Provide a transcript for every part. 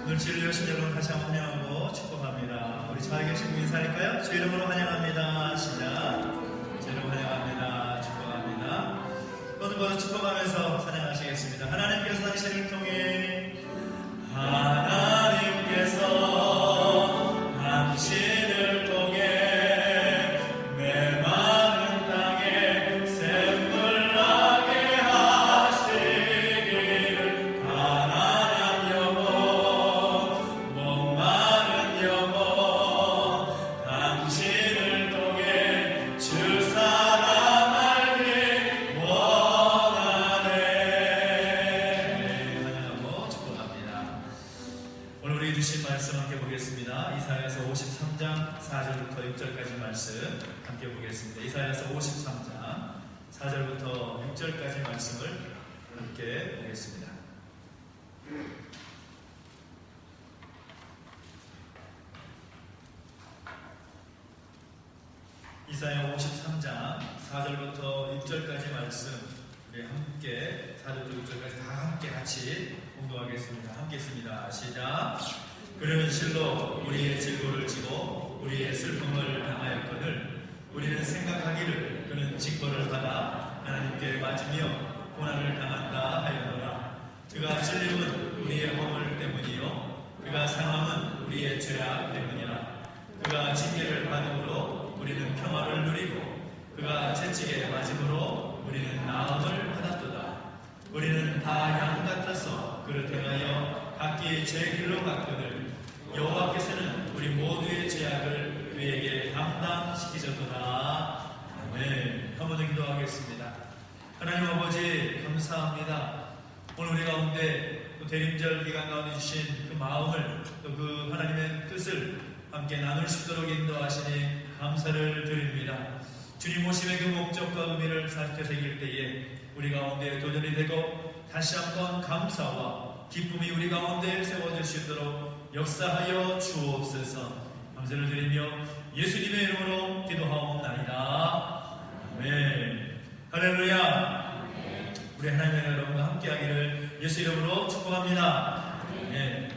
오늘 진리를 여신 여러분 다시 한번 환영하고 축복합니다. 우리 자리에 계신 분 인사할까요? 주 이름으로 환영합니다. 시작. 주 이름으로 환영합니다. 축복합니다. 오늘 모두 축복하면서 찬양하시겠습니다. 하나님께서 당신을 통해 당신을 통해 메마른 땅에 샘물 나게 하시기를 가난한 영혼 목마른 영혼 당신을 통해 주 사랑하길 원하네. 찬양하고 축복합니다. 오늘 우리 주신 말씀 함께 보겠습니다. 이사야서 53장 4절부터 6절까지 말씀 함께 보겠습니다. 이사야서 53장 4절부터 6절까지 말씀을 함께 보겠습니다. 이사야 53장 4절부터 6절까지 말씀 우리 함께 4절부터 6절까지 다 함께 같이 공동하겠습니다. 함께 있습니다. 시작. 그는 실로 우리의 질고를 지고 우리의 슬픔을 당하였거늘 우리는 생각하기를 그는 징벌을 받아 하나님께 맞으며 고난을 당한다 하였노라. 그가 찔림은 우리의 허물 때문이요 그가 상함은 우리의 죄악 때문이라. 그가 징계를 받음으로 우리는 평화를 누리고 그가 채찍에 맞음으로 우리는 나음을 받았도다. 우리는 다 양 같아서 그를 행하여 각기 제 길로 갔거늘 여호와께서는 우리 모두의 죄악을 그에게 담당시키셨도다. 아멘. 한 번 더 기도하겠습니다. 하나님 아버지 감사합니다. 오늘 우리 가운데 또 대림절 기간 가운데 주신 그 마음을 또 그 하나님의 뜻을 함께 나눌 수 있도록 인도하시니 감사를 드립니다. 주님 오심의 그 목적과 의미를 되새길 때에 우리 가운데 도전이 되고 다시 한번 감사와 기쁨이 우리 가운데 세워질 수 있도록 역사하여 주옵소서. 감사를 드리며 예수님의 이름으로 기도하옵나이다. 아멘. 할렐루야. 우리 하나님의 여러분과 함께하기를 예수 이름으로 축복합니다. 아멘.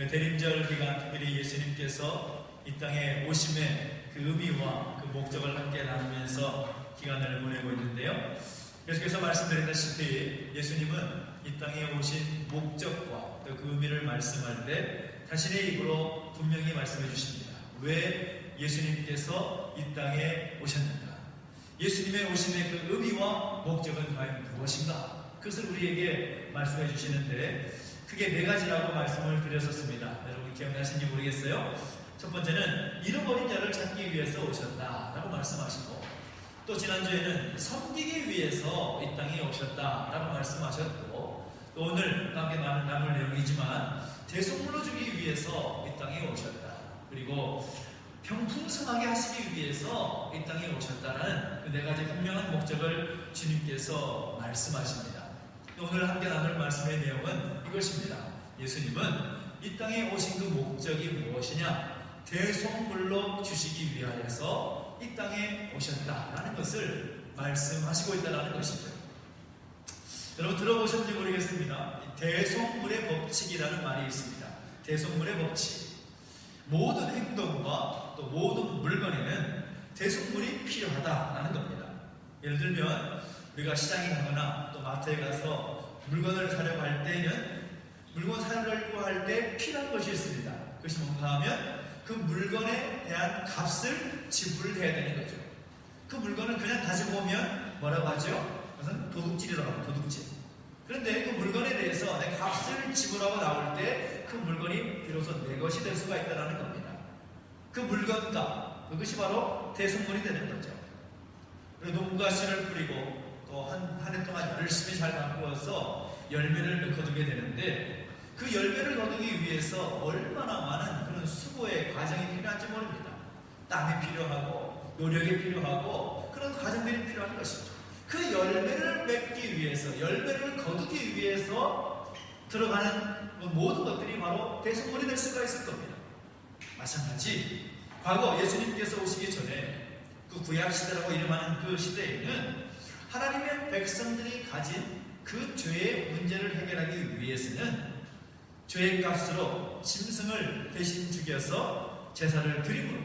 대림절 기간 특별히 예수님께서 이 땅에 오심의 그 의미와 그 목적을 함께 나누면서 기간을 보내고 있는데요. 계속해서 말씀드렸다시피 예수님은 이 땅에 오신 목적과 또 그 의미를 말씀할 때 자신의 입으로 분명히 말씀해 주십니다. 왜 예수님께서 이 땅에 오셨는가? 예수님의 오심의 그 의미와 목적은 과연 무엇인가? 그것을 우리에게 말씀해 주시는데 크게 네 가지라고 말씀을 드렸었습니다. 여러분 기억나시는지 모르겠어요. 첫 번째는 잃어버린 자를 찾기 위해서 오셨다라고 말씀하시고, 또 지난주에는 섬기기 위해서 이 땅에 오셨다라고 말씀하셨고, 또 오늘 함께 나눌 내용이지만 대속물로 주기 위해서 이 땅에 오셨다. 그리고 평풍성하게 하시기 위해서 이 땅에 오셨다라는 그 네 가지 분명한 목적을 주님께서 말씀하십니다. 오늘 함께 나눌 말씀의 내용은 이것입니다. 예수님은 이 땅에 오신 그 목적이 무엇이냐? 대속물로 주시기 위하여서 이 땅에 오셨다라는 것을 말씀하시고 있다는 것이죠. 여러분 들어보셨는지 모르겠습니다. 대속물의 법칙이라는 말이 있습니다. 대속물의 법칙. 모든 행동과 또 모든 물건에는 대속물이 필요하다라는 겁니다. 예를 들면 우리가 시장에 가거나 또 마트에 가서 물건을 사려고 할 때는 물건 사려고 할 때 필요한 것이 있습니다. 그것이 뭔가 하면 그 물건에 대한 값을 지불해야 되는 거죠. 그 물건을 그냥 가지고 오면 뭐라고 하죠? 그것은 도둑질이라고 합니다. 도둑질. 그런데 그 물건에 대해서 내 값을 지불하고 나올 때 그 물건이 비로소 내 것이 될 수가 있다는 겁니다. 그 물건값, 그것이 바로 대속물이 되는 거죠. 그리고 농부가 씨를 뿌리고 또 한 해 동안 열심히 잘 가꾸어서 열매를 거두게 되는데 그 열매를 거두기 위해서 얼마나 많은 그런 수고의 과정이 필요한지 모릅니다. 땀이 필요하고 노력이 필요하고 그런 과정들이 필요한 것이죠. 그 열매를 맺기 위해서, 열매를 거두기 위해서 들어가는 모든 것들이 바로 대속물이 될 수가 있을 겁니다. 마찬가지 과거 예수님께서 오시기 전에 그 구약시대라고 이름하는 그 시대에는 하나님의 백성들이 가진 그 죄의 문제를 해결하기 위해서는 죄의 값으로 짐승을 대신 죽여서 제사를 드림으로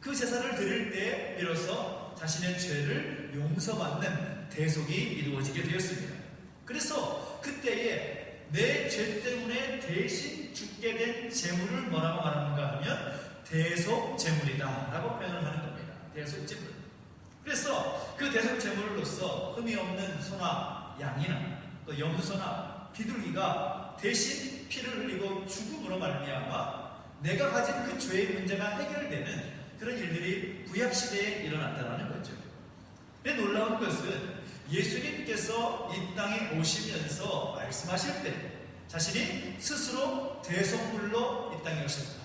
그 제사를 드릴 때 비로소 자신의 죄를 용서받는 대속이 이루어지게 되었습니다. 그래서 그때에 내 죄 때문에 대신 죽게 된 제물을 뭐라고 말하는가 하면 대속 제물이다 라고 표현을 하는 겁니다. 대속 제물. 그래서 그 대속 제물로서 흠이 없는 소나 양이나 또 염소나 비둘기가 대신 피를 흘리고 죽음으로 말미암아 내가 가진 그 죄의 문제가 해결되는 그런 일들이 구약시대에 일어났다는 거죠. 근데 놀라운 것은 예수님께서 이 땅에 오시면서 말씀하실 때 자신이 스스로 대속물로 이 땅에 오셨다.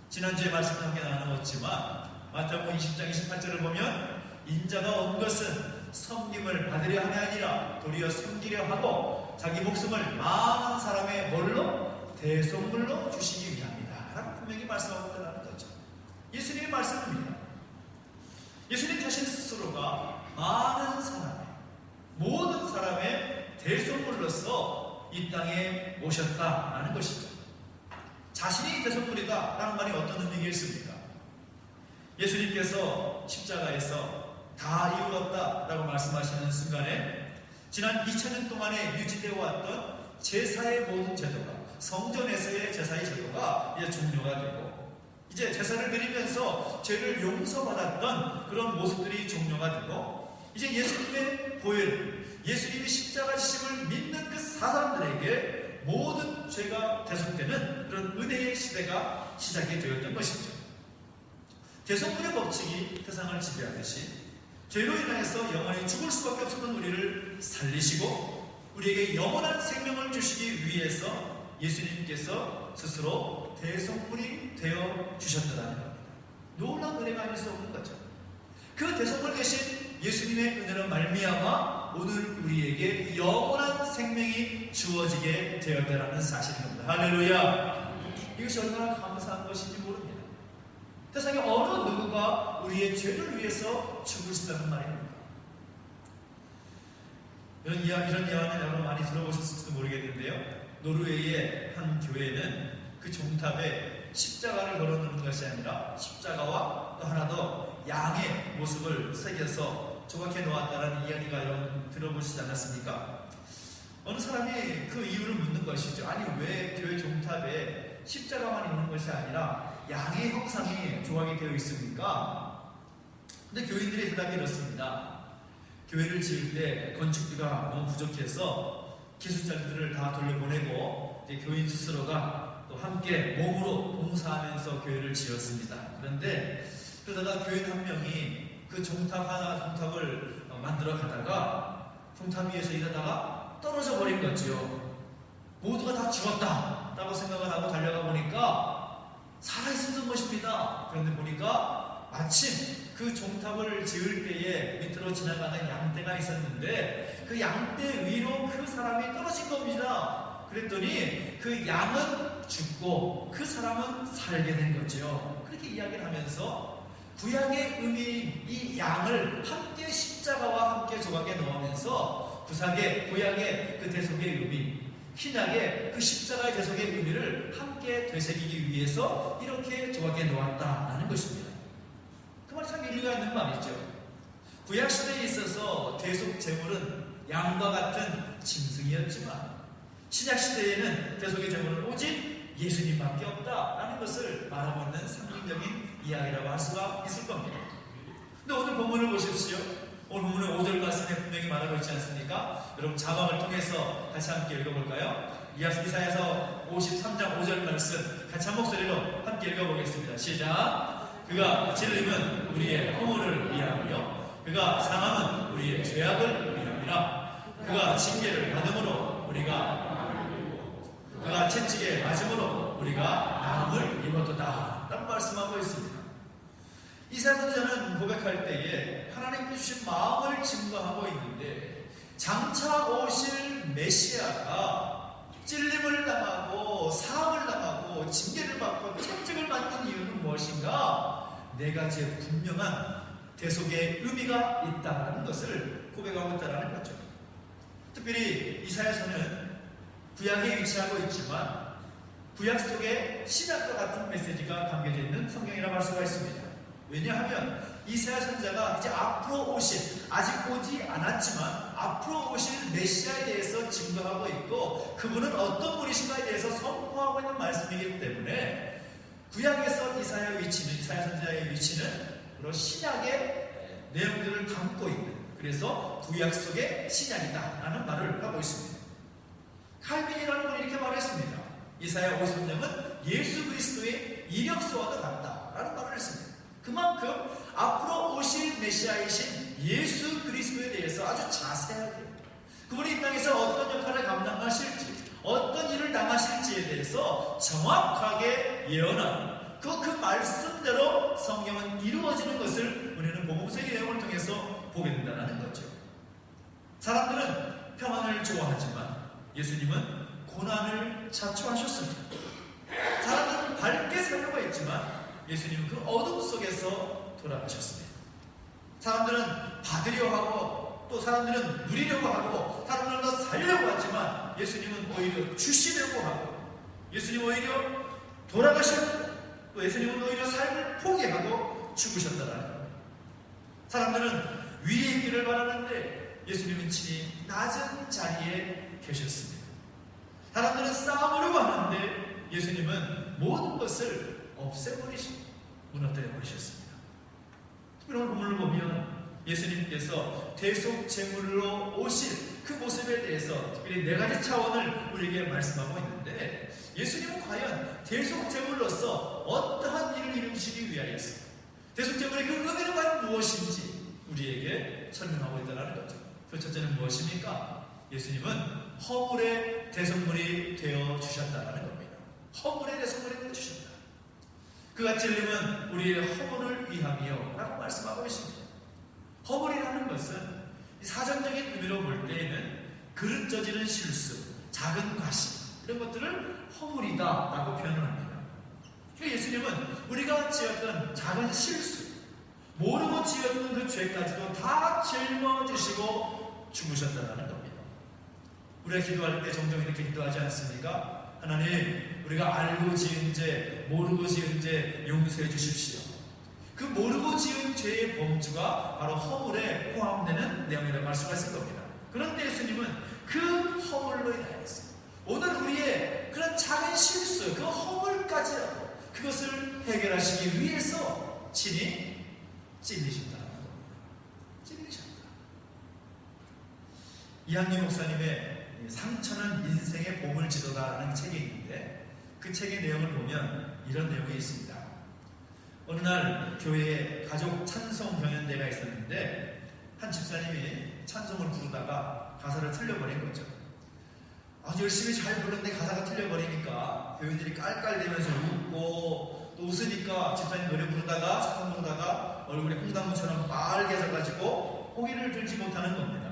지난주에 말씀 함께 나누었지만 마태복음 20장 28절을 보면 인자가 온 것은 섬김을 받으려 함이 아니라 도리어 섬기려 하고 자기 목숨을 많은 사람의 뭘로? 대속물로 주시기 위함이다 라고 분명히 말씀하고 있다는 거죠. 예수님의 말씀입니다. 예수님 자신 스스로가 많은 사람의 모든 사람의 대속물로서 이 땅에 오셨다라는 것이죠. 자신이 대속물이다 라는 말이 어떤 의미겠습니까? 예수님께서 십자가에서 다 이루었다 라고 말씀하시는 순간에 지난 2000년 동안에 유지되어 왔던 제사의 모든 제도가 성전에서의 제사의 제도가 이제 종료가 되고 이제 제사를 드리면서 죄를 용서받았던 그런 모습들이 종료가 되고 이제 예수님의 보혈, 예수님이 십자가 지심을 믿는 그 사람들에게 모든 죄가 대속되는 그런 은혜의 시대가 시작이 되었던 것이죠. 대속물의 법칙이 세상을 지배하듯이 죄로 인해서 영원히 죽을 수밖에 없었던 우리를 살리시고 우리에게 영원한 생명을 주시기 위해서 예수님께서 스스로 대속물이 되어 주셨다는 겁니다. 놀라운 은혜가 아닐 수 없는 거죠. 그 대속물 대신 예수님의 은혜로 말미암아 오늘 우리에게 영원한 생명이 주어지게 되었다는 사실입니다. 할렐루야! 이것이 얼마나 감사한 것인지 모릅니다. 세상에 어느 누구가 우리의 죄를 위해서 죽을 수 있다는 말입니까? 이런 이야기는 여러분 많이 들어보셨을지도 모르겠는데요. 노르웨이의 한 교회는 그 종탑에 십자가를 걸어놓는 것이 아니라 십자가와 또 하나 더 양의 모습을 새겨서 조각해 놓았다는 이야기가 여러분 들어보시지 않았습니까? 어느 사람이 그 이유를 묻는 것이죠. 아니 왜 교회 종탑에 십자가만 있는 것이 아니라 양의 형상이 조각이 되어 있습니까? 근데 교인들의 대답이 이렇습니다. 교회를 지을 때 건축비가 너무 부족해서 기술자들을 다 돌려보내고 이제 교인 스스로가 또 함께 몸으로 봉사하면서 교회를 지었습니다. 그런데 그러다가 교인 한 명이 그 종탑을 만들어 가다가 종탑 위에서 일하다가 떨어져 버린 거죠. 모두가 다 죽었다 라고 생각을 하고 달려가 보니까 살아있었던 것입니다. 그런데 보니까 마침 그 종탑을 지을 때에 밑으로 지나가는 양떼가 있었는데 그 양떼 위로 그 사람이 떨어진 겁니다. 그랬더니 그 양은 죽고 그 사람은 살게 된 거죠. 그렇게 이야기를 하면서 구약의 의미인 이 양을 함께 십자가와 함께 조각에 넣으면서 구약의 그 대속의 의미, 신약의 그 십자가의 대속의 의미를 함께 되새기기 위해서 이렇게 조각에 놓았다라는 것입니다. 그 말이 참 일리가 있는 말이죠. 구약시대에 있어서 대속 제물은 양과 같은 짐승이었지만 신약시대에는 대속의 제물은 오직 예수님밖에 없다라는 것을 말하고 있는 상징적인 이야기라고 할 수가 있을 겁니다. 근데 오늘 본문을 보십시오. 오늘 본문의 5절 말씀에 분명히 말하고 있지 않습니까? 여러분 자막을 통해서 같이 함께 읽어볼까요? 이사야서 53장 5절 말씀 같이 한 목소리로 함께 읽어보겠습니다. 시작! 그가 찔림은 우리의 허물을 위하며 그가 상함은 우리의 죄악을 위함이라. 그가 징계를 받음으로 그가 채찍에 맞음으로 우리가 나음을 입었도다 라고 말씀하고 있습니다. 이사야 선지자는 고백할 때에 하나님께 주신 마음을 증거하고 있는데 장차 오실 메시아가 찔림을 당하고 사함을 당하고 징계를 받고 채찍을 받는 이유는 무엇인가? 네 가지의 분명한 대속의 의미가 있다는 것을 고백하고 있다는 거죠. 특별히 이사야서는 구약에 위치하고 있지만 구약 속에 신약과 같은 메시지가 담겨져 있는 성경이라고 할 수가 있습니다. 왜냐하면 이사야 선지자가 이제 앞으로 오실, 아직 오지 않았지만 앞으로 오실 메시아에 대해서 증거하고 있고 그분은 어떤 분이신가에 대해서 선포하고 있는 말씀이기 때문에 구약에서 이사야 선지자의 위치는 바로 신약의 내용들을 담고 있는, 그래서 구약 속의 신약이다 라는 말을 하고 있습니다. 칼빈이라는 분이 이렇게 말했습니다. 이사야 53장은 예수 그리스도의 이력서와도 같다라는 말을 했습니다. 그만큼 앞으로 오실 메시아이신 예수 그리스도에 대해서 아주 자세하게, 그분이 이 땅에서 어떤 역할을 감당하실지, 어떤 일을 당하실지에 대해서 정확하게 예언하는 그 말씀대로 성경은 이루어지는 것을 우리는 복음서의 내용을 통해서 보게 된다는 거죠. 사람들은 평안을 좋아하지만 예수님은 고난을 자초하셨습니다. 사람들은 밝게 살려고 했지만 예수님은 그 어둠 속에서 돌아가셨습니다. 사람들은 받으려 하고 또 사람들은 누리려고 하고 사람들은 더 살려고 하지만 예수님은 오히려 주시려고 하고, 예수님은 오히려 돌아가셨고 또 예수님은 오히려 삶을 포기하고 죽으셨다라는 겁니다. 사람들은 위에 있기를 바라는데 예수님은 친히 낮은 자리에 계셨습니다. 사람들은 싸우려고 하는데 예수님은 모든 것을 없애버리시고 무너뜨려버리셨습니다. 특별히 본문을 보면 예수님께서 대속제물로 오실 그 모습에 대해서 특별히 네 가지 차원을 우리에게 말씀하고 있는데, 예수님은 과연 대속제물로서 어떠한 일을 이루시기 위하였습니까? 대속제물의 그 의미는 과연 무엇인지 우리에게 설명하고 있다는 거죠. 그 첫째는 무엇입니까? 예수님은 허물의 대속물이 되어 주셨다는 겁니다. 허물의 대속물이 되어 주셨다. 그가 찔림은 우리의 허물을 위함이요 라고 말씀하고 있습니다. 허물이라는 것은 사전적인 의미로 볼 때에는 그릇져지는 실수, 작은 과실, 이런 것들을 허물이다 라고 표현을 합니다. 예수님은 우리가 지었던 작은 실수, 모르고 지었던 그 죄까지도 다 짊어지시고 죽으셨다는 겁니다. 우리가 기도할 때 종종 이렇게 기도하지 않습니까? 하나님, 우리가 알고 지은 죄, 모르고 지은 죄 용서해 주십시오. 그 모르고 지은 죄의 범주가 바로 허물에 포함되는 내용이라고 할 수가 있을 겁니다. 그런데 예수님은 그 허물로 인하여서 오늘 우리의 그런 작은 실수, 그 허물까지라도 그것을 해결하시기 위해서 친히 찔리셨다는 겁니다. 찔리셨다. 이한림 목사님의 상처는 인생의 보물지도다라는 책이 있는데 그 책의 내용을 보면 이런 내용이 있습니다. 어느 날 교회에 가족 찬송 경연대가 있었는데 한 집사님이 찬송을 부르다가 가사를 틀려버린 거죠. 아주 열심히 잘 부르는데 가사가 틀려버리니까 교인들이 깔깔대면서 웃고 또 웃으니까 집사님 노래 부르다가 찬송 부르다가 얼굴이 콩나물처럼 빨개져가지고 고개를 들지 못하는 겁니다.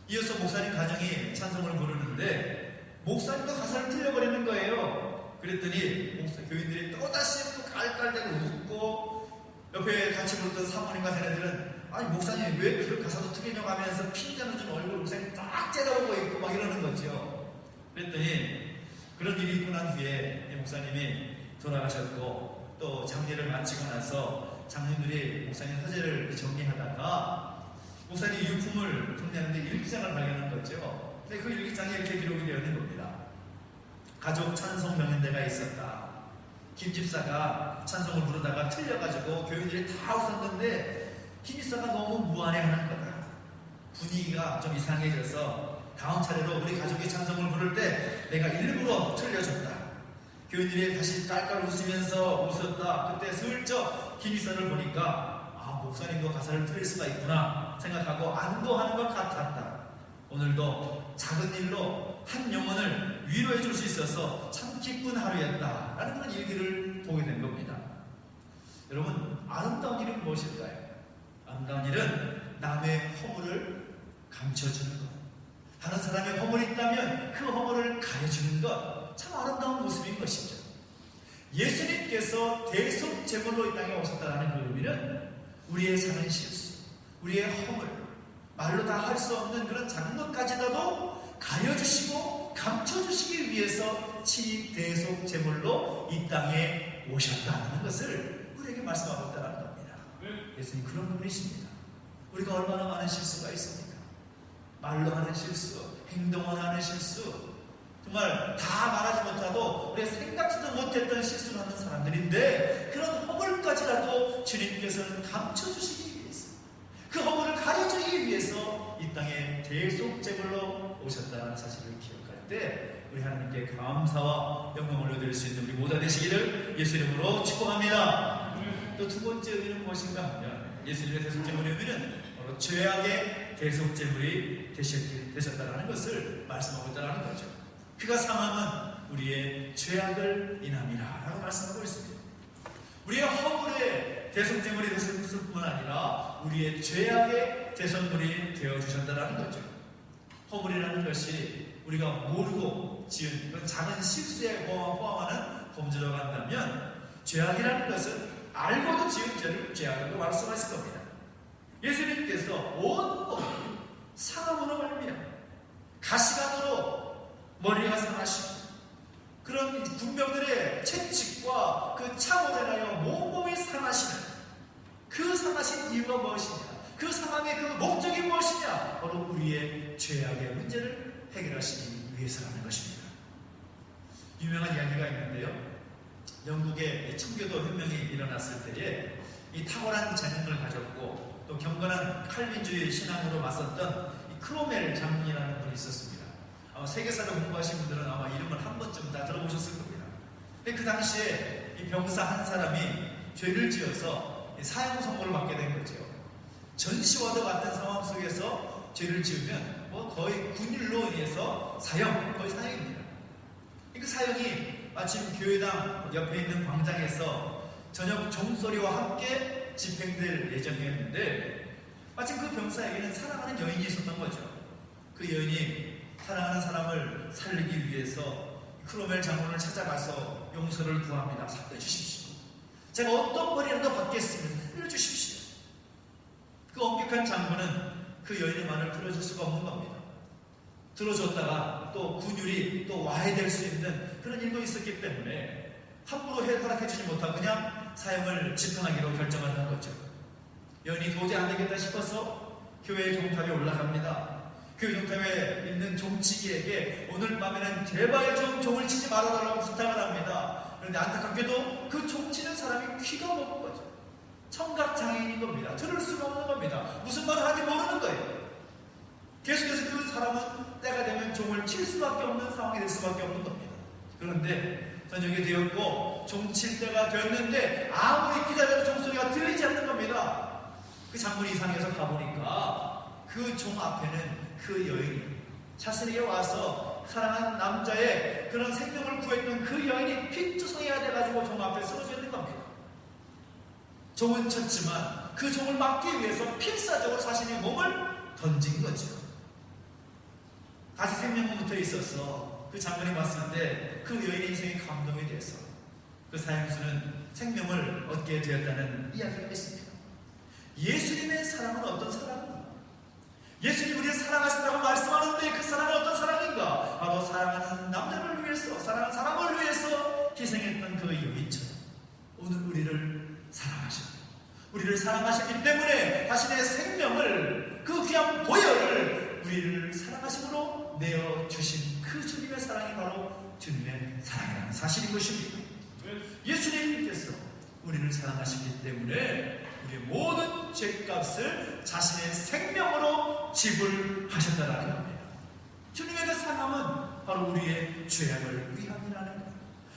이어서 목사님 가정이 찬송을 부르는데 목사님도 가사를 틀려버리는 거예요. 그랬더니 교인들이 또다시 또 깔깔대고 웃고 옆에 같이 부르던 사모님과 자네들은 아니 목사님 왜 그 가사도 틀리냐고 하면서 핀잔을 준 얼굴 목사님 딱 째려보고 있고 막 이러는 거죠. 그랬더니 그런 일이 있고 난 후에 목사님이 돌아가셨고 또 장례를 마치고 나서 장로들이 목사님 화제를 정리하다가 목사님 유품을 정리하는데 일기장을 발견한 거죠. 근데 그 일기장에 이렇게 기록이 되어 있는 겁니다. 가족 찬송 경연대가 있었다. 김 집사가 찬송을 부르다가 틀려가지고 교인들이 다 웃었는데 김 집사가 너무 무안해하는 거다. 분위기가 좀 이상해져서 다음 차례로 우리 가족이 찬송을 부를 때 내가 일부러 틀려줬다. 교인들이 다시 깔깔 웃으면서 웃었다. 그때 슬쩍 김 집사를 보니까 아, 목사님도 가사를 틀릴 수가 있구나 생각하고 안도하는 것 같았다. 오늘도 작은 일로 한 영혼을 위로해 줄 수 있어서 참 기쁜 하루였다 라는 그런 일기를 보게 된 겁니다. 여러분, 아름다운 일은 무엇일까요? 아름다운 일은 남의 허물을 감춰주는 것, 다른 사람의 허물이 있다면 그 허물을 가려주는 것, 참 아름다운 모습인 것이죠. 예수님께서 대속제물로 이 땅에 오셨다는 그 의미는 우리의 작은 실수, 우리의 허물, 말로 다 할 수 없는 그런 작은 것까지라도 가려주시고 감춰주시기 위해서 친히 대속 제물로 이 땅에 오셨다는 것을 우리에게 말씀하고 있다는 겁니다. 예수님 그런 분이십니다. 우리가 얼마나 많은 실수가 있습니까? 말로 하는 실수, 행동으로 하는 실수, 정말 다 말하지 못하고 우리가 생각지도 못했던 실수를 하는 사람들인데, 그런 허물까지라도 주님께서는 감춰주시기 위해서, 그 허물을 가려주기 위해서 이 땅에 대속제물로 오셨다는 사실을 기억할 때 우리 하나님께 감사와 영광을 올려드릴 수 있는 우리 모두 되시기를 예수 이름으로 축복합니다. 또 두 번째 의미는 무엇인가 하면, 예수님의 대속제물의 의미는 바로 죄악의 대속제물이 되셨다는 것을 말씀하고 있다는 거죠. 그가 상함은 우리의 죄악을 인함이라 라고 말씀하고 있습니다. 우리의 허물의 대속제물이 되셨을 뿐만 아니라 우리의 죄악의 대속물이 되어주셨다는 거죠. 허물이라는 것이 우리가 모르고 지은 그런 작은 실수에 포함하는 범죄라고 한다면, 죄악이라는 것은 알고도 지은 죄를 죄악이라고 말할 수가 있을 겁니다. 예수님께서 온몸 상함으로 말미암아 가시관으로 머리가 상하시고, 그런 군병들의 채찍과 그 창으로 인하여 온몸이 상하시는 그 상하신 이유가 무엇이냐, 그 상함의 그 목적이 무엇이냐, 바로 우리의 죄악의 문제를 해결하시기 위해서라는 것입니다. 유명한 이야기가 있는데요, 영국의 청교도 혁명이 일어났을 때에 이 탁월한 재능을 가졌고 또 경건한 칼빈주의 신앙으로 맞섰던 이 크로멜 장군이라는 분이 있었습니다. 아마 세계사를 공부하신 분들은 아마 이름을 한 번쯤 다 들어보셨을 겁니다. 근데 그 당시에 이 병사 한 사람이 죄를 지어서 사형 선고를 받게 된 거죠. 전시와도 같은 상황 속에서 죄를 지으면 거의 군일로 인해서 거의 사형입니다. 그 사형이 마침 교회당 옆에 있는 광장에서 저녁 종소리와 함께 집행될 예정이었는데, 마침 그 병사에게는 사랑하는 여인이 있었던 거죠. 그 여인이 사랑하는 사람을 살리기 위해서 크로멜 장군을 찾아가서 용서를 구합니다. 살려주십시오. 제가 어떤 벌이라도 받겠으면 살려주십시오. 그 엄격한 장군은 그 여인의 말을 들어줄 수가 없는 겁니다. 들어줬다가 또 군율이 또 와해될 수 있는 그런 일도 있었기 때문에 함부로 허락해주지 못하고 그냥 사형을 집행하기로 결정을 한 거죠. 여인이 도저히 안 되겠다 싶어서 교회 종탑에 올라갑니다. 교회 종탑에 있는 종치기에게 오늘 밤에는 제발 좀 종을 치지 말아달라고 부탁을 합니다. 그런데 안타깝게도 그 종치는 사람이 귀가 먹은 거죠. 청각장애인인 겁니다. 들을 수가 없는 겁니다. 무슨 말을 하는지 모르는 거예요. 계속해서 그 사람은 때가 되면 종을 칠 수밖에 없는 상황이 될 수밖에 없는 겁니다. 그런데 저녁이 되었고 종 칠 때가 되었는데 아무리 기다려도 종소리가 들리지 않는 겁니다. 그 장군이 이상해서 가보니까 그 종 앞에는 그 여인이 자신에게 와서 사랑한 남자의 그런 생명을 구했던 그 여인이 핏주성이가 돼가지고 종 앞에 쓰러져 있는 겁니다. 종은 쳤지만 그 종을 막기 위해서 필사적으로 자신의 몸을 던진 거죠. 다시 생명은 붙어 있어서 그 장군이 봤을 때 그 여인의 인생이 감동이 돼서 그 사형수는 생명을 얻게 되었다는 이야기가 있습니다. 예수님의 사랑은 어떤 사랑인가? 예수님 우리를 사랑하신다고 말씀하는데 그 사랑은 어떤 사랑인가? 바로 사랑하는 남자를 위해서, 사랑하는 사람을 위해서 희생했던 그 여인처럼 오늘 우리를 사랑하십니다. 우리를 사랑하셨기 때문에 자신의 생명을, 그 귀한 보혈을 우리를 사랑하심으로 내어주신 그 주님의 사랑이 바로 주님의 사랑이라는 사실인 것입니다. 예수님께서 우리를 사랑하시기 때문에 우리의 모든 죄값을 자신의 생명으로 지불하셨다는 겁니다. 주님의 그 사랑은 바로 우리의 죄악을 위함이라는 겁니다.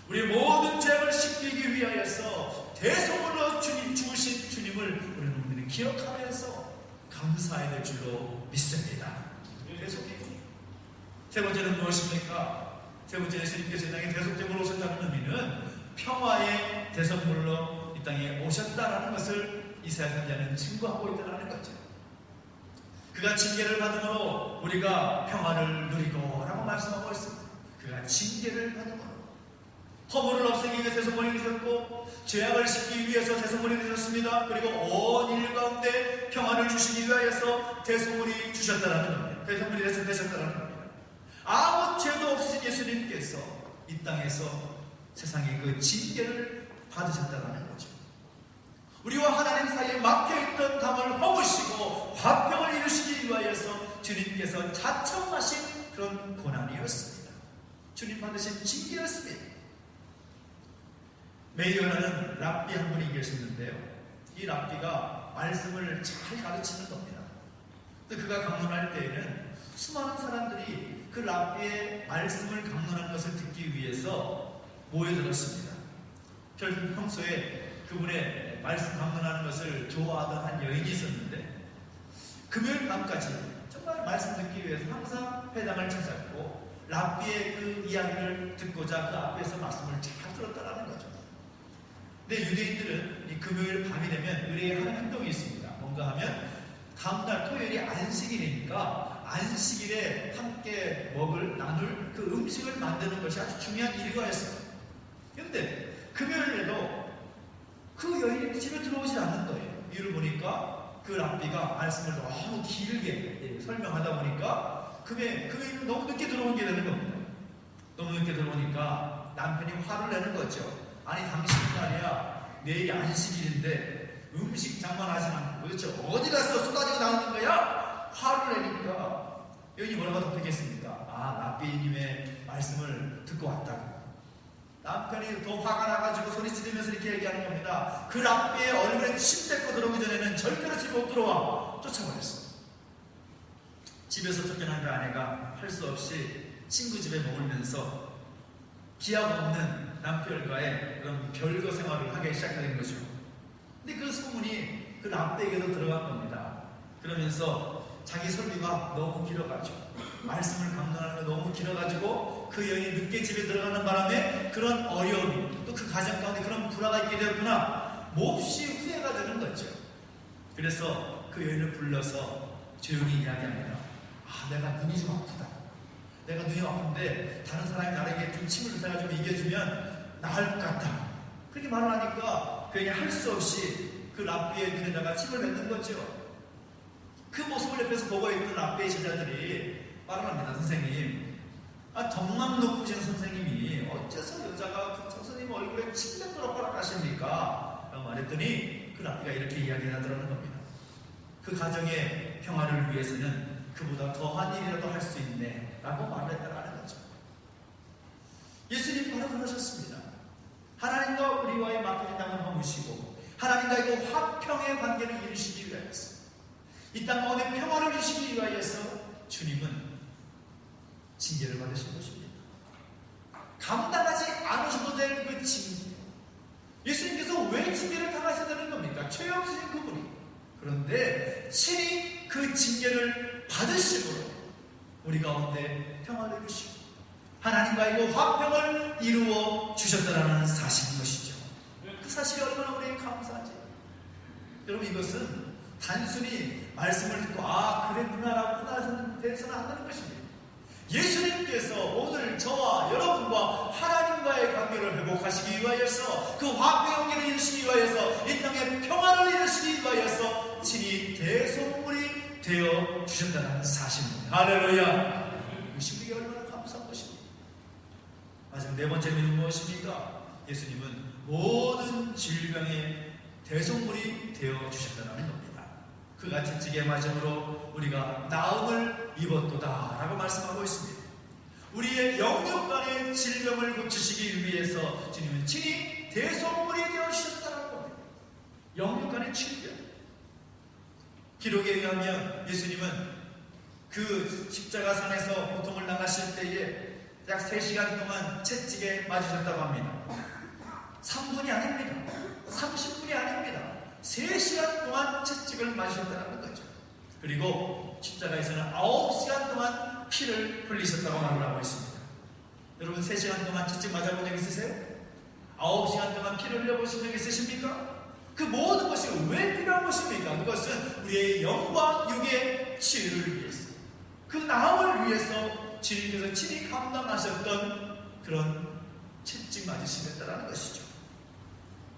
우리의 모든 죄악을 씻기기 위하여서 대속으로 주님 주신 주님을 우리는 우리는 기억하면서 감사해야 될 줄로 믿습니다. 대속이고 세 번째는 무엇입니까? 세 번째, 예수님께서 이 땅에 대속제물로 오셨다는 의미는 평화의 대속물로 이 땅에 오셨다라는 것을 이사야 선지자는 증거하고 있다는 거죠. 그가 징계를 받음으로 우리가 평화를 누리고 라고 말씀하고 있습니다. 그가 징계를 받음으로 허물을 없애기 위해서 대속물이 되셨고 죄악을 씻기 위해서 대속물이 되셨습니다. 그리고 온 인류 가운데 평화를 주시기 위하여서 대속물이 주셨다라는 겁니다. 대속물이 되셨다라는 겁니다. 아무 죄도 없으신 예수님께서 이 땅에서 세상의 그 징계를 받으셨다는 거죠. 우리와 하나님 사이에 막혀있던 담을 허무시고 화평을 이루시기 위하여서 주님께서 자청하신 그런 고난이었습니다. 주님 받으신 징계였습니다. 메이어라는 랍비 한 분이 계셨는데요, 이 랍비가 말씀을 잘 가르치는 겁니다. 그가 강론할 때에는 수많은 사람들이 그 랍비의 말씀을 강론하는 것을 듣기 위해서 모여들었습니다. 결국 평소에 그분의 말씀 강론하는 것을 좋아하던 한 여인이 있었는데, 금요일 밤까지 정말 말씀 듣기 위해서 항상 회당을 찾았고 랍비의 그 이야기를 듣고자 그 앞에서 말씀을 잘 들었다라는 거죠. 근데 유대인들은 이 금요일 밤이 되면 의뢰하는 행동이 있습니다. 뭔가 하면 다음날 토요일이 안식일이니까 안식일에 함께 나눌 그 음식을 만드는 것이 아주 중요한 일과였어요. 그런데 금요일에도 그 여인이 집에 들어오지 않는 거예요. 이유를 보니까 그 랍비가 말씀을 너무 길게 설명하다 보니까 그 여인은 너무 늦게 들어온 게 되는 겁니다. 너무 늦게 들어오니까 남편이 화를 내는 거죠. 아니 당신은 말이야, 내일이 안식일인데 음식 장만하지 않고 도대체 어디 가서 쏟아지고 나오는 거야? 화를 내니까 여인이 뭐라고 답했겠습니까? 랍비님의 말씀을 듣고 왔다고. 남편이 더 화가 나가지고 소리 지르면서 이렇게 얘기하는 겁니다. 그 랍비의 얼굴에 침 뱉고 들어오기 전에는 절대로 집에 못 들어와. 쫓아버렸어. 집에서 쫓겨난 그 아내가 할 수 없이 친구 집에 머물면서 기약 없는 남편과의 그런 별거 생활을 하기 시작하는 거죠. 근데 그 소문이 그 랍비에게도 들어간 겁니다. 그러면서 자기 설교가 너무 길어가지고, 말씀을 강론하는 거 너무 길어가지고 그 여인이 늦게 집에 들어가는 바람에 그런 어려움, 또 그 가정 가운데 그런 불화가 있게 되었구나, 몹시 후회가 되는 거죠. 그래서 그 여인을 불러서 조용히 이야기합니다. 내가 눈이 좀 아프다. 내가 눈이 아픈데 다른 사람이 나에게 좀 침을 내가 좀 이겨주면 나을 것 같다. 그렇게 말을 하니까 그 여인이 할 수 없이 그 랍비의 눈에다가 침을 뱉는 거죠. 그 모습을 옆에서 보고 있던 랍비의 제자들이 말을 합니다. 선생님, 덕망 높으신 선생님이 어째서 여자가 그 선생님 얼굴에 침 뱉도록 허락하십니까? 라고 말했더니 그 랍비가 이렇게 이야기하더라는 겁니다. 그 가정의 평화를 위해서는 그보다 더한 일이라도 할 수 있네 라고 말을 했다는 거죠. 예수님 바로 그러셨습니다. 하나님과 우리와의 막힌 땅을 허무시고 하나님과의 그 화평의 관계를 이루시기 위하여서, 이 땅 가운데 평화를 이루시기 위하여서 주님은 징계를 받으신 것입니다. 감당하지 않으셔도 될 그 징계, 예수님께서 왜 징계를 당하셔야 되는 겁니까? 죄 없으신 그분이. 그런데 친히 그 징계를 받으심으로 우리 가운데 평화를 이루시고 하나님과의 그 화평을 이루어 주셨다는 사실인 것이죠. 그 사실이 얼마나 우리에게 감사하지. 여러분, 이것은 단순히 말씀을 듣고 그랬구나라고 해서는 안 되는 것입니다. 예수님께서 오늘 저와 여러분과 하나님과의 관계를 회복하시기 위하여서, 그 화평의 관계를 이루시기 위하여서, 이 땅에 평화를 이루시기 위하여서 친히 대속물이 되어 주셨다는 사실입니다. 할렐루야. 이것이 우리에게 얼마나 감사한 것입니다. 마지막 네 번째 믿음은 무엇입니까? 예수님은 모든 질병의 대속물이 되어 주셨다는 겁니다. 그가 채찍의 맞음으로 우리가 나음을 입었도다 라고 말씀하고 있습니다. 우리의 영육간의 질병을 고치시기 위해서 주님은 친히 대속물이 되어 주셨다는 겁니다. 영육간의 질병. 기록에 의하면 예수님은 그 십자가산에서 고통을 당하실 때에 약 3시간 동안 채찍에 맞으셨다고 합니다. 3분이 아닙니다. 30분이 아닙니다. 3시간 동안 채찍을 맞으셨다는 거죠. 그리고 십자가에서는 9시간 동안 피를 흘리셨다고 말을 하고 있습니다. 여러분, 3시간 동안 채찍 맞아본 적 있으세요? 9시간 동안 피를 흘려보신 적 있으십니까? 그 모든 것이 왜 필요한 것입니까? 그것은 우리의 영과 육의 치유를 위해서, 그 나음을 위해서 주님께서 친히 감당하셨던 그런 채찍 맞으시겠다라는 것이죠.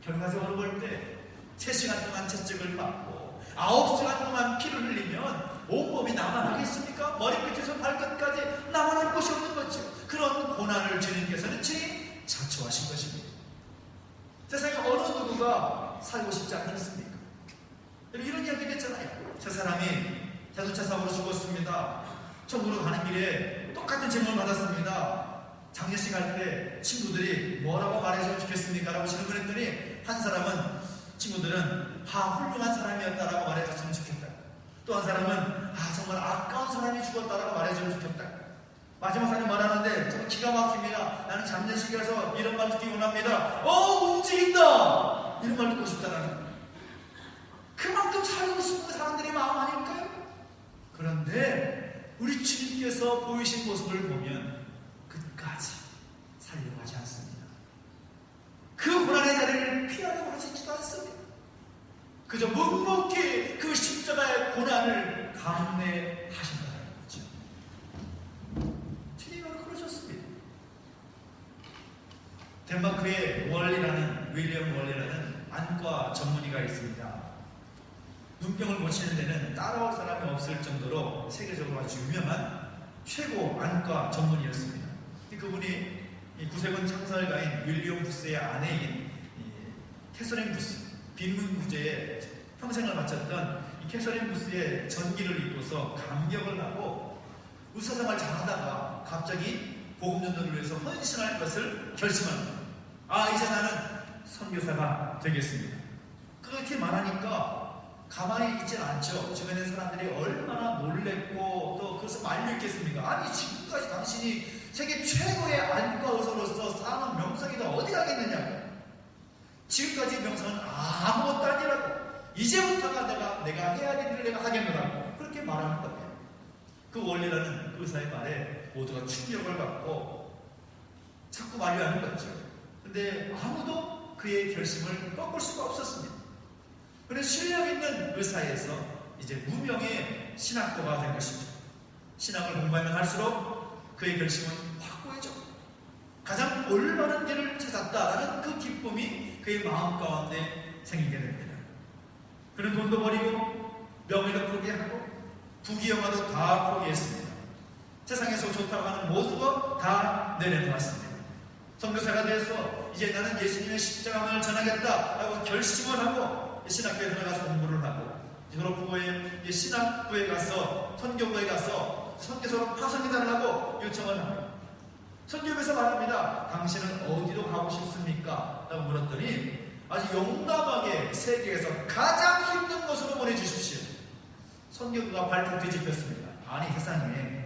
결과적으로 볼 때 3시간 동안 채찍을 맞고 9시간 동안 피를 흘리면 온몸이 나만 하겠습니까? 머리끝에서 발끝까지 나만 할 곳이 없는 거죠. 그런 고난을 주님께서는 친히 자초하신 것입니다. 세상에 어느 누구가 살고 싶지 않겠습니까? 이런 이야기를 했잖아요. 저 사람이 자동차 사고로 죽었습니다. 천국으로 가는 길에 똑같은 질문을 받았습니다. 장례식 할 때 친구들이 뭐라고 말해주면 좋겠습니까? 라고 질문했더니 한 사람은 친구들은 훌륭한 사람이었다라고 말해줬으면 좋겠다. 또 한 사람은 정말 아까운 사람이 죽었다라고 말해주면 좋겠다. 마지막 사람이 말하는데 정말 기가 막힙니다. 나는 장례식에서 이런 말 듣기 원합니다. 움직인다! 이런 말 듣고 싶다라는. 그만큼 살고 싶은 사람들의 마음 아닐까요? 그런데 우리 주님께서 보이신 모습을 보면 끝까지 살려고 하지 않습니다. 그 고난의 자리를 피하려고 하시지도 않습니다. 그저 묵묵히 그 십자가의 고난을 감내하신다는 거죠. 주님은 그러셨습니다. 덴마크의 윌리엄 월리라는 안과 전문의가 있습니다. 눈병을 고치는 데는 따라올 사람이 없을 정도로 세계적으로 아주 유명한 최고 안과 전문의였습니다. 그분이 구세군 창설가인 윌리엄 부스의 아내인 캐서린 부스, 빈민 구제에 평생을 바쳤던 이 캐서린 부스의 전기를 입고서 감격을 하고 의사생활 잘하다가 갑자기 복음 전도를 위해서 헌신할 것을 결심합니다. 이제 나는 선교사가 되겠습니다. 그렇게 말하니까 가만히 있질 않죠. 주변의 사람들이 얼마나 놀랬고 또 그것을 말렸겠습니까? 지금까지 당신이 세계 최고의 안과 의사로서 쌓아놓은 명성이 다 어디 가겠느냐고. 지금까지 명성은 아무것도 아니라고. 이제부터가 내가 해야 될 일을 내가 하겠노라고. 그렇게 말하는 거예요. 그 원리라는 의사의 말에 모두가 충격을 받고 자꾸 만류하는 거죠. 근데 아무도 그의 결심을 꺾을 수가 없었습니다. 그래서 실력 있는 의사에서 이제 무명의 신학도가 된 것입니다. 신학을 공부하면 할수록 그의 결심은 확고해졌고 가장 올바른 길을 찾았다라는 그 기쁨이 그의 마음 가운데 생기게 됩니다. 그는 돈도 버리고 명예도 포기하고 부귀영화도 다 포기했습니다. 세상에서 좋다고 하는 모든 것 다 내려놓았습니다. 선교사가 돼서 이제 나는 예수님의 십자가만을 전하겠다라고 결심을 하고 신학교에 들어가서 공부를 하고 졸업 후에 신학부에 가서 선교부에 가서 선교사로 파송해달라고 요청을 합니다. 선교부에서 말합니다. 당신은 어디로 가고 싶습니까? 라고 물었더니 아주 용감하게 세계에서 가장 힘든 곳으로 보내주십시오. 선교부가 발칵 뒤집혔습니다. 세상에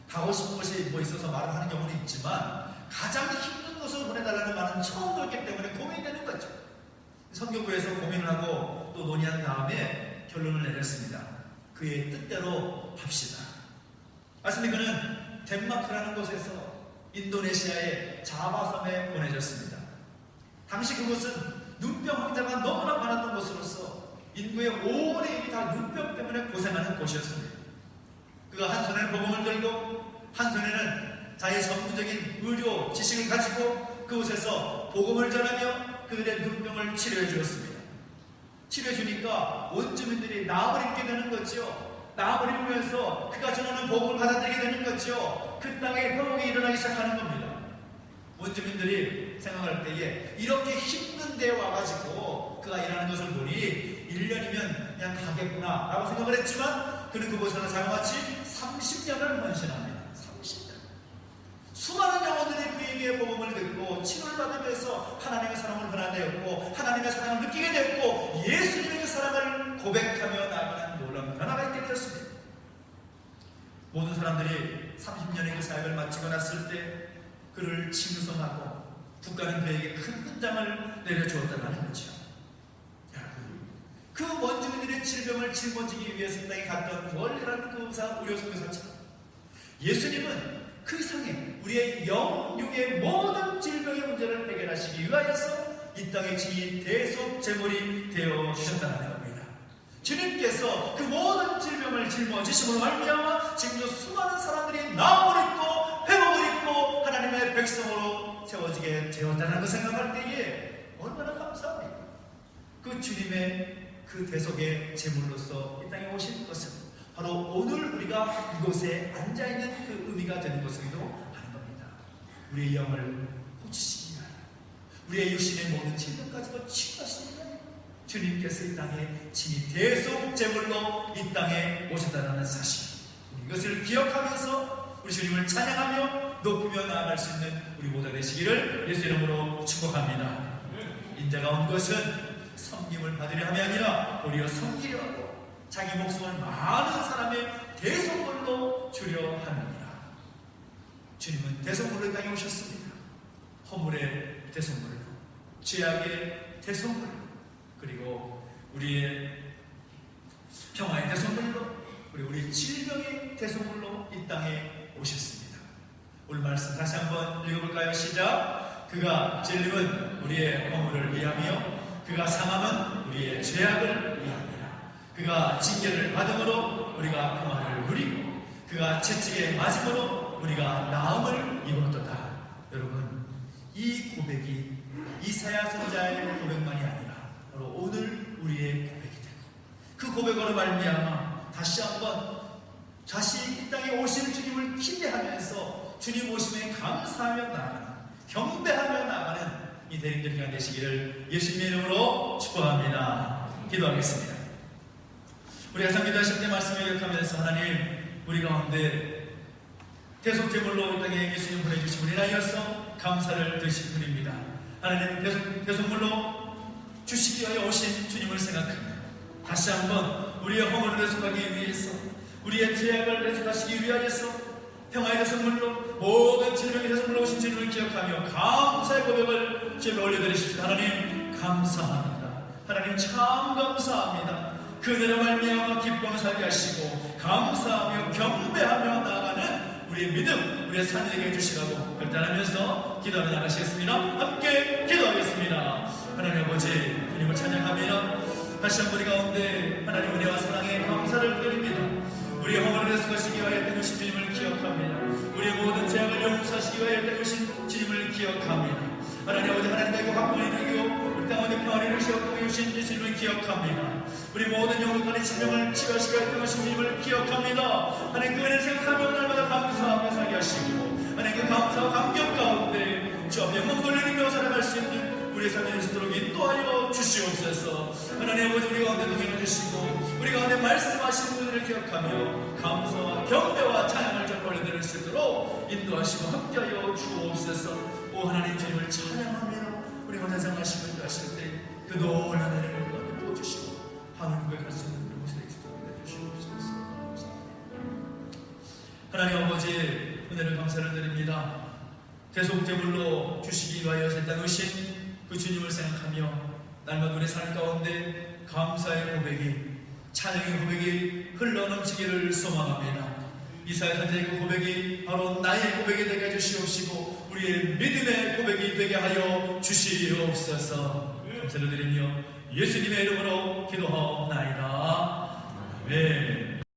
가고 싶은 곳이 뭐 있어서 말을 하는 경우는 있지만 가장 힘든 곳으로 보내달라는 말은 처음 들었기 때문에 고민이 되는 거죠. 선교부에서 고민을 하고 또 논의한 다음에 결론을 내렸습니다. 그의 뜻대로 합시다. 말씀이 그는 덴마크라는 곳에서 인도네시아의 자바섬에 보내졌습니다. 당시 그곳은 눈병 환자가 너무나 많았던 곳으로서 인구의 5분의 1이 다 눈병 때문에 고생하는 곳이었습니다. 그가 한 손에는 복음을 들고 한 손에는 자기 전문적인 의료 지식을 가지고 그곳에서 복음을 전하며 그들의 눈병을 치료해 주었습니다. 치료해 주니까 원주민들이 나음을 입게 되는 거죠. 나음을 입으면서 그가 전하는 복음을 받아들이게 되는 거죠. 그 땅에 회복이 일어나기 시작하는 겁니다. 원주민들이 생각할 때에 이렇게 힘든 데 와가지고 그가 일하는 것을 보니 1년이면 그냥 가겠구나 라고 생각을 했지만 그는 그곳에서 자그마치 30년을 헌신합니다. 30년. 수많은 영혼들이 그에게 복음을 듣고 치료를 받으면서 하나님의 사랑을 변화되었고 하나님의 사랑을 느끼게 됐고 예수님의 사랑을 고백하며 나아가는 놀라운 변화가 있게 되었습니다. 모든 사람들이 30년의 그 사역을 마치고 났을 때 그를 칭송하고 국가는 그에게 큰 훈장을 내려주었다는 거죠. 그 원주민들의 질병을 짊어지기 위해서 이 땅에 갔던 원리라는 그 의료선교사처럼 예수님은 그 이상의 우리의 영육의 모든 질병의 문제를 해결하시기 위하여서 이 땅에 진히 대속 제물이 되어 주셨다는 겁니다. 주님께서 그 모든 질병을 짊어지심으로 말미암아 지금도 수많은 사람들이 나음을 입고 회복을 입고 하나님의 백성으로 세워지게 되었다는 걸 생각할 때에 얼마나 감사합니까? 그 주님의 그 대속의 제물로서 이 땅에 오신 것은 바로 오늘 우리가 이곳에 앉아있는 그 의미가 되는 것이기도 하는 겁니다. 우리의 영을 고치시기 위하여, 우리의 육신의 모든 질병까지도 치유하시기 위하여 주님께서 이 땅에 친히 대속제물로 이 땅에 오셨다는 사실, 이것을 기억하면서 우리 주님을 찬양하며 높이며 나아갈 수 있는 우리 모두가 되시기를 예수 이름으로 축복합니다. 인자가 온 것은 섬김을 받으려 함이 아니라 오히려 섬기려 하고 자기 목숨을 많은 사람의 대속물로 주려 함이니라. 주님은 대속물로 땅에 오셨습니다. 허물의 대속물로, 죄악의 대속물로, 그리고 우리의 평화의 대속물로, 그리고 우리 질병의 대속물로 이 땅에 오셨습니다. 오늘 말씀 다시 한번 읽어볼까요? 시작. 그가 찔림은 우리의 허물을 위하며 그가 상함은 우리의 죄악을 위함이라. 그가 징계를 받음으로 우리가 평화를 누리고 그가 채찍에 맞음으로 우리가 나음을 입었도다. 여러분, 이 고백이 이사야 선지자의 고백만이 아니라 바로 오늘 우리의 고백이 되고, 그 고백으로 말미암아 다시 한번 다시 이 땅에 오실 주님을 기대하면서 주님 오심에 감사하며 나아가는, 경배하며 나아가는 이 대림절기가 되시기를 예수님의 이름으로 축복합니다. 기도하겠습니다. 우리가 기도하실 때 말씀을 기억하면서 하나님, 우리 가운데 대속제물로 이 땅에 예수님 보내주신 우리 나이어서 감사를 드리신 분입니다. 하나님, 대속물로 주시기 위하여 오신 주님을 생각합니다. 다시 한번 우리의 허물을 대속하기 위해서, 우리의 죄악을 대속하시기 위하여서 평화의 대속물로, 모든 질병의 대속물로 오신 주님을 기억하며 감사의 고백을 주님께 올려드리십시오. 하나님 감사합니다. 하나님 참 감사합니다. 그 은혜로 말미암아 기쁨을 살게 하시고 감사하며 경배하며 나아가는 우리의 믿음, 우리의 삶이 되게 해주시라고 결단하면서 기도하며 나가시겠습니다. 함께 기도하겠습니다. 하나님 아버지, 주님을 찬양하며 다시 한번 우리 가운데 하나님 은혜와 사랑에 감사를 드립니다. 우리의 허물을 대속하시기 위하여 때우신 주님을 기억합니다. 우리의 모든 죄악을 용서하시기 위하여 때우신 주님을 기억합니다. 하나님 아버지, 하나님께 화평을 이루고 우리 땅 가운데 평안을 이루시고 주신 예수님을 기억합니다. 우리 모든 영혼간의 질병을 치료하시기 위하여 때우신 주님을 기억합니다. 하나님 그 은혜를 생각하며 날마다 감사하며 살게 하시고, 하나님 그 감사와 감격 가운데 주 앞에 영광 돌리며 살아갈 수 있는 우리의 삶이 될 수 있도록 인도하여 주시옵소서. 하나님 아버지, 우리 가운데 동행해 주시고 우리 가운데 말씀하시는 분들을 기억하며 감사와 경배와 찬양을 좀 올려드릴 수 있도록 인도하시고 함께하여 주옵소서. 오 하나님, 주님을 찬양하며 우리 가운데 장하시고 인도하실 때 그 놀라운 은혜를 우리 가운데 부어주시고 하나님 고백할 수 있는 우리 모습을 해주시옵소서. 하나님 아버지, 은혜를 감사를 드립니다. 대속제물로 주시기 위하여 새 땅에 오신 그 주님을 생각하며 날마다 우리 삶 가운데 감사의 고백이, 찬양의 고백이 흘러넘치기를 소망합니다. 이사야 선지자의 그 고백이 바로 나의 고백이 되게 해주시옵시고 우리의 믿음의 고백이 되게 하여 주시옵소서. 감사를 드리며 예수님의 이름으로 기도하옵나이다. 아멘.